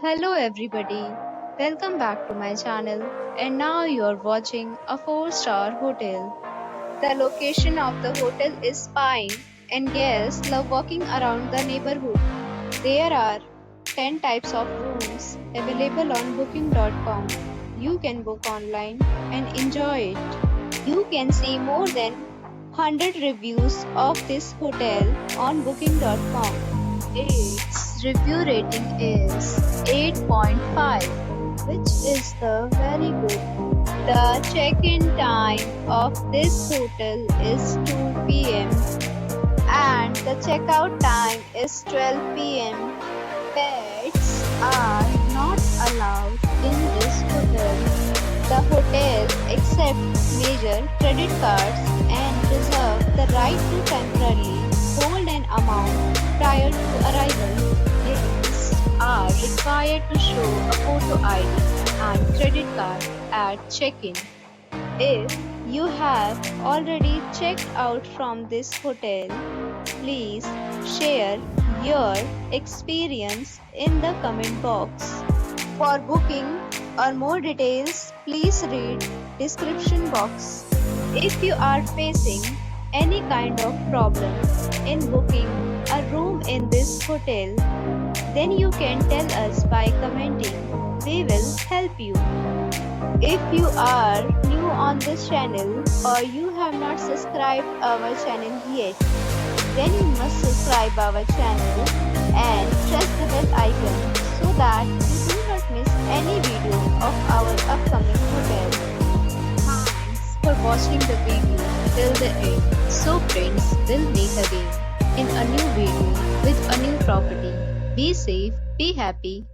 Hello everybody, welcome back to my channel, and now you're watching a 4-star hotel. The location of the hotel is fine and guests love walking around the neighborhood. There are 10 types of rooms available on booking.com. You can book online and enjoy it. You can see more than 100 reviews of this hotel on booking.com. Its review rating is 8.5, which is the very good. The check-in time of this hotel is 2 p.m. and the checkout time is 12 p.m. Pets are not allowed in this hotel. The hotel accepts major credit cards and reserves the right to temporarily hold an amount prior to arrival. Guests are required to show a photo ID and credit card at check-in. If you have already checked out from this hotel, please share your experience in the comment box. For booking or more details, please read description box. If you are facing any kind of problem in booking a room in this hotel, then you can tell us by commenting. We will help you. If you are new on this channel or you have not subscribed our channel yet, then you must subscribe our channel and press the bell icon so that you do not miss any video of our upcoming hotel. Thanks for watching the video till the end. So friends, we'll meet again in a new video with a new property. Be safe, be happy.